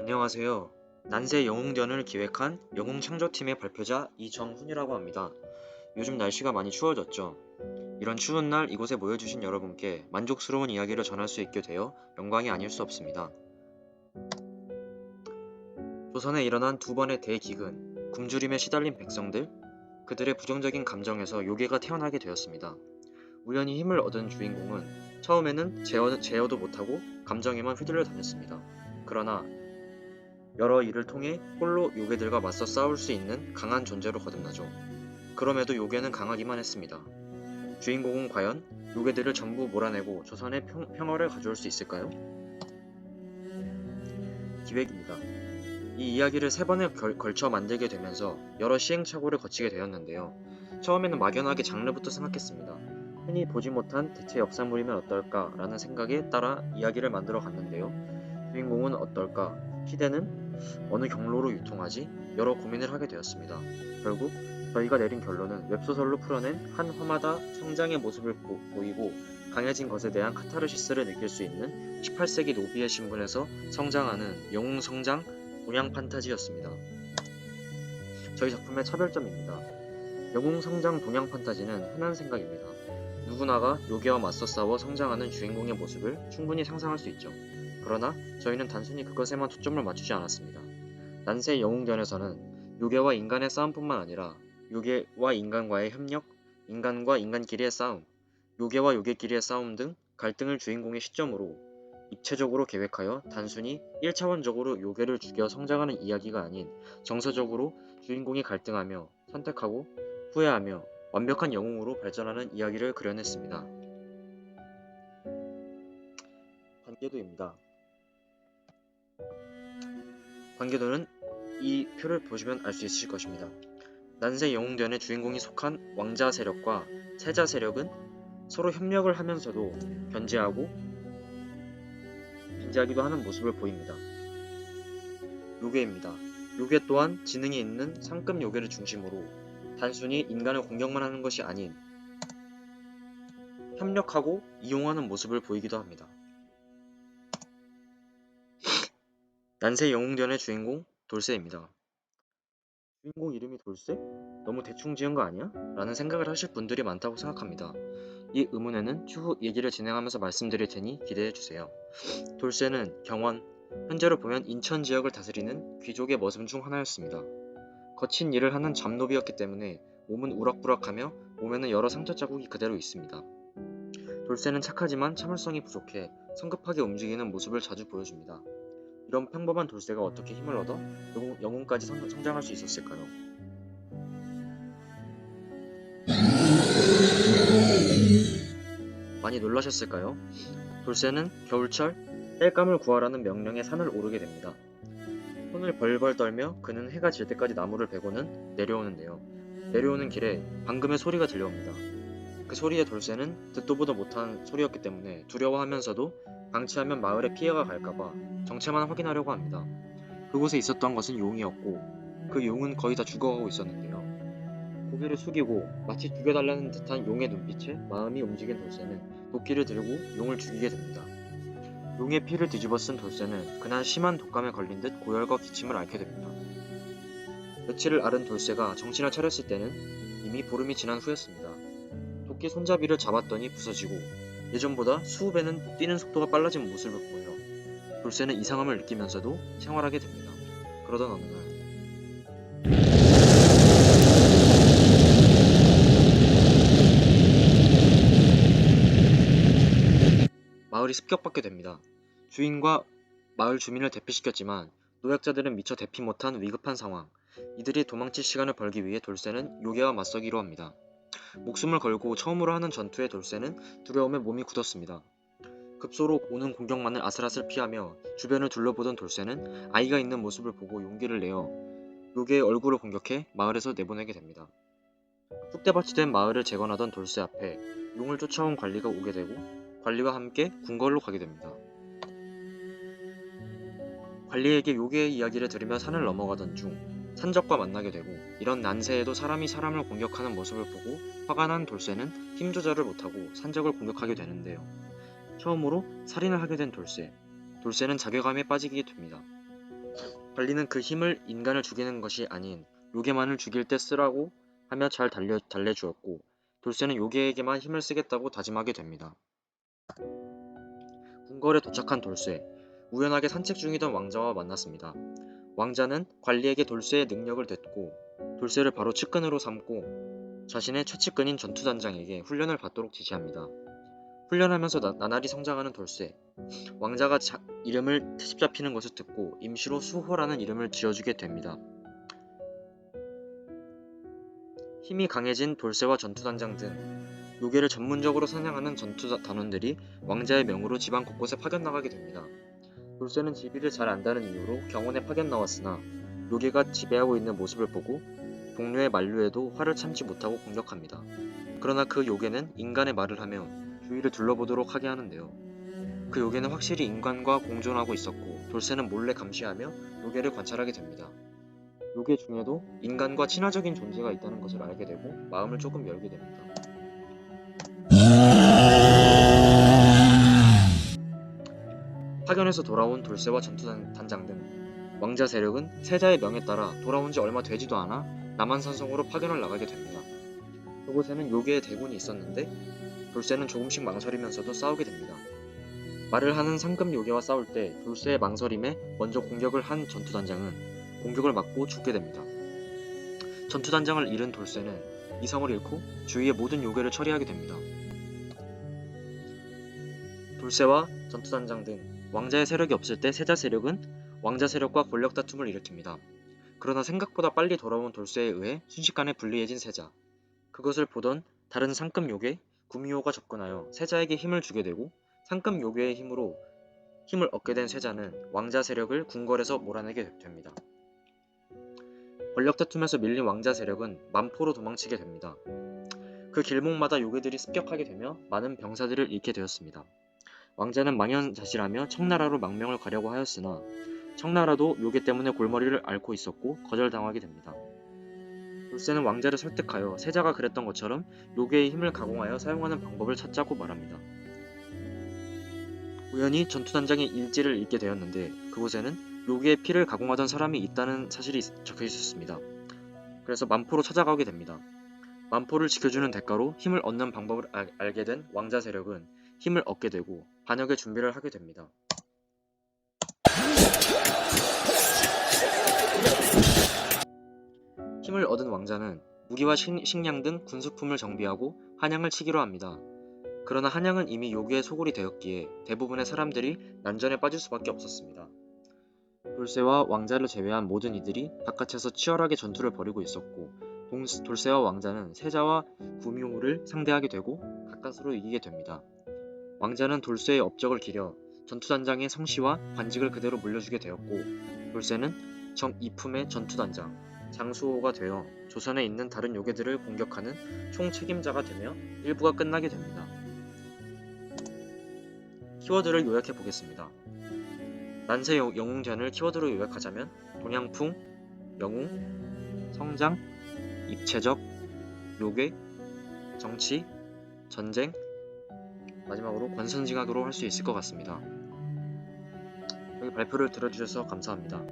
안녕하세요. 난세 영웅전을 기획한 영웅창조팀의 발표자 이정훈이라고 합니다. 요즘 날씨가 많이 추워졌죠. 이런 추운 날 이곳에 모여주신 여러분께 만족스러운 이야기를 전할 수 있게 되어 영광이 아닐 수 없습니다. 조선에 일어난 두 번의 대기근, 굶주림에 시달린 백성들, 그들의 부정적인 감정에서 요괴가 태어나게 되었습니다. 우연히 힘을 얻은 주인공은 처음에는 제어도 못하고 감정에만 휘둘려 다녔습니다. 그러나 여러 일을 통해 홀로 요괴들과 맞서 싸울 수 있는 강한 존재로 거듭나죠. 그럼에도 요괴는 강하기만 했습니다. 주인공은 과연 요괴들을 전부 몰아내고 조선의 평화를 가져올 수 있을까요? 기획입니다. 이 이야기를 세 번에 걸쳐 만들게 되면서 여러 시행착오를 거치게 되었는데요. 처음에는 막연하게 장르부터 생각했습니다. 흔히 보지 못한 대체 역사물이면 어떨까 라는 생각에 따라 이야기를 만들어 갔는데요. 주인공은 어떨까? 시대는 어느 경로로 유통하지? 여러 고민을 하게 되었습니다. 결국 저희가 내린 결론은 웹소설로 풀어낸 한 화마다 성장의 모습을 보이고 강해진 것에 대한 카타르시스를 느낄 수 있는 18세기 노비의 신분에서 성장하는 영웅 성장 동양 판타지였습니다. 저희 작품의 차별점입니다. 영웅 성장 동양 판타지는 흔한 생각입니다. 누구나가 요괴와 맞서 싸워 성장하는 주인공의 모습을 충분히 상상할 수 있죠. 그러나 저희는 단순히 그것에만 초점을 맞추지 않았습니다. 난세 영웅전에서는 요괴와 인간의 싸움뿐만 아니라 요괴와 인간과의 협력, 인간과 인간끼리의 싸움, 요괴와 요괴끼리의 싸움 등 갈등을 주인공의 시점으로 입체적으로 계획하여 단순히 1차원적으로 요괴를 죽여 성장하는 이야기가 아닌 정서적으로 주인공이 갈등하며 선택하고 후회하며 완벽한 영웅으로 발전하는 이야기를 그려냈습니다. 관계도입니다. 관계도는 이 표를 보시면 알 수 있으실 것입니다. 난세 영웅전의 주인공이 속한 왕자 세력과 세자 세력은 서로 협력을 하면서도 견제하기도 하는 모습을 보입니다. 요괴입니다. 요괴 또한 지능이 있는 상급 요괴를 중심으로 단순히 인간을 공격만 하는 것이 아닌 협력하고 이용하는 모습을 보이기도 합니다. 난세 영웅전의 주인공 돌쇠입니다. 주인공 이름이 돌쇠? 너무 대충 지은 거 아니야? 라는 생각을 하실 분들이 많다고 생각합니다. 이 의문에는 추후 얘기를 진행하면서 말씀드릴 테니 기대해주세요. 돌쇠는 경원, 현재로 보면 인천 지역을 다스리는 귀족의 머슴 중 하나였습니다. 거친 일을 하는 잡노비였기 때문에 몸은 우락부락하며 몸에는 여러 상처 자국이 그대로 있습니다. 돌쇠는 착하지만 참을성이 부족해 성급하게 움직이는 모습을 자주 보여줍니다. 이런 평범한 돌쇠가 어떻게 힘을 얻어 영웅까지 성장할 수 있었을까요? 많이 놀라셨을까요? 돌쇠는 겨울철 땔감을 구하라는 명령에 산을 오르게 됩니다. 손을 벌벌 떨며 그는 해가 질 때까지 나무를 베고는 내려오는데요. 내려오는 길에 방금의 소리가 들려옵니다. 그 소리의 돌쇠는 듣도 보도 못한 소리였기 때문에 두려워하면서도 방치하면 마을에 피해가 갈까봐 정체만 확인하려고 합니다. 그곳에 있었던 것은 용이었고 그 용은 거의 다 죽어가고 있었는데요. 고개를 숙이고 마치 죽여달라는 듯한 용의 눈빛에 마음이 움직인 돌쇠는 도끼를 들고 용을 죽이게 됩니다. 용의 피를 뒤집어 쓴 돌쇠는 그날 심한 독감에 걸린 듯 고열과 기침을 앓게 됩니다. 며칠을 앓은 돌쇠가 정신을 차렸을 때는 이미 보름이 지난 후였습니다. 도끼 손잡이를 잡았더니 부서지고 예전보다 20배는 뛰는 속도가 빨라진 모습을 보여 돌쇠는 이상함을 느끼면서도 생활하게 됩니다. 그러던 어느 날 마을이 습격받게 됩니다. 주인과 마을 주민을 대피시켰지만 노약자들은 미처 대피 못한 위급한 상황. 이들이 도망칠 시간을 벌기 위해 돌쇠는 요괴와 맞서기로 합니다. 목숨을 걸고 처음으로 하는 전투에 돌쇠는 두려움에 몸이 굳었습니다. 급소로 오는 공격만을 아슬아슬 피하며 주변을 둘러보던 돌쇠는 아이가 있는 모습을 보고 용기를 내어 요괴의 얼굴을 공격해 마을에서 내보내게 됩니다. 쑥대밭이 된 마을을 재건하던 돌쇠 앞에 용을 쫓아온 관리가 오게 되고 관리와 함께 궁궐로 가게 됩니다. 관리에게 요괴의 이야기를 들으며 산을 넘어가던 중 산적과 만나게 되고 이런 난세에도 사람이 사람을 공격하는 모습을 보고 화가 난 돌쇠는 힘 조절을 못하고 산적을 공격하게 되는데요. 처음으로 살인을 하게 된 돌쇠. 돌쇠는 자괴감에 빠지게 됩니다. 관리는 그 힘을 인간을 죽이는 것이 아닌 요괴만을 죽일 때 쓰라고 하며 잘 달래주었고 돌쇠는 요괴에게만 힘을 쓰겠다고 다짐하게 됩니다. 궁궐에 도착한 돌쇠, 우연하게 산책 중이던 왕자와 만났습니다. 왕자는 관리에게 돌쇠의 능력을 듣고 돌쇠를 바로 측근으로 삼고 자신의 최측근인 전투단장에게 훈련을 받도록 지시합니다. 훈련하면서 나날이 성장하는 돌쇠, 왕자가 이름을 트집 잡히는 것을 듣고 임시로 수호라는 이름을 지어주게 됩니다. 힘이 강해진 돌쇠와 전투단장 등 요괴를 전문적으로 사냥하는 전투단원들이 왕자의 명으로 지방 곳곳에 파견 나가게 됩니다. 돌쇠는 지비를 잘 안다는 이유로 경원에 파견 나왔으나 요괴가 지배하고 있는 모습을 보고 동료의 만류에도 화를 참지 못하고 공격합니다. 그러나 그 요괴는 인간의 말을 하며 주위를 둘러보도록 하게 하는데요. 그 요괴는 확실히 인간과 공존하고 있었고 돌쇠는 몰래 감시하며 요괴를 관찰하게 됩니다. 요괴 중에도 인간과 친화적인 존재가 있다는 것을 알게 되고 마음을 조금 열게 됩니다. 파견에서 돌아온 돌쇠와 전투단장 등 왕자 세력은 세자의 명에 따라 돌아온 지 얼마 되지도 않아 남한산성으로 파견을 나가게 됩니다. 그곳에는 요괴의 대군이 있었는데 돌쇠는 조금씩 망설이면서도 싸우게 됩니다. 말을 하는 상급 요괴와 싸울 때 돌쇠의 망설임에 먼저 공격을 한 전투단장은 공격을 맞고 죽게 됩니다. 전투단장을 잃은 돌쇠는 이성을 잃고 주위의 모든 요괴를 처리하게 됩니다. 돌쇠와 전투단장 등 왕자의 세력이 없을 때 세자 세력은 왕자 세력과 권력 다툼을 일으킵니다. 그러나 생각보다 빨리 돌아온 돌쇠에 의해 순식간에 불리해진 세자. 그것을 보던 다른 상급 요괴 구미호가 접근하여 세자에게 힘을 주게 되고 상급 요괴의 힘으로 힘을 얻게 된 세자는 왕자 세력을 궁궐에서 몰아내게 됩니다. 권력 다툼에서 밀린 왕자 세력은 만포로 도망치게 됩니다. 그 길목마다 요괴들이 습격하게 되며 많은 병사들을 잃게 되었습니다. 왕자는 망연자실하며 청나라로 망명을 가려고 하였으나 청나라도 요괴 때문에 골머리를 앓고 있었고 거절당하게 됩니다. 돌쇠는 왕자를 설득하여 세자가 그랬던 것처럼 요괴의 힘을 가공하여 사용하는 방법을 찾자고 말합니다. 우연히 전투단장의 일지를 읽게 되었는데 그곳에는 요괴의 피를 가공하던 사람이 있다는 사실이 적혀 있었습니다. 그래서 만포로 찾아가게 됩니다. 만포를 지켜주는 대가로 힘을 얻는 방법을 알게 된 왕자 세력은 힘을 얻게 되고 반역의 준비를 하게 됩니다. 힘을 얻은 왕자는 무기와 식량 등 군수품을 정비하고 한양을 치기로 합니다. 그러나 한양은 이미 요괴의 소굴이 되었기에 대부분의 사람들이 난전에 빠질 수밖에 없었습니다. 돌쇠와 왕자를 제외한 모든 이들이 바깥에서 치열하게 전투를 벌이고 있었고 돌쇠와 왕자는 세자와 구미호를 상대하게 되고 가까스로 이기게 됩니다. 왕자는 돌쇠의 업적을 기려 전투단장의 성씨와 관직을 그대로 물려주게 되었고 돌쇠는 이품의 전투단장, 장수호가 되어 조선에 있는 다른 요괴들을 공격하는 총책임자가 되며 일부가 끝나게 됩니다. 키워드를 요약해 보겠습니다. 난세 영웅전을 키워드로 요약하자면 동양풍, 영웅, 성장, 입체적, 요괴, 정치, 전쟁, 마지막으로 권선징악으로 할 수 있을 것 같습니다. 여기 발표를 들어주셔서 감사합니다.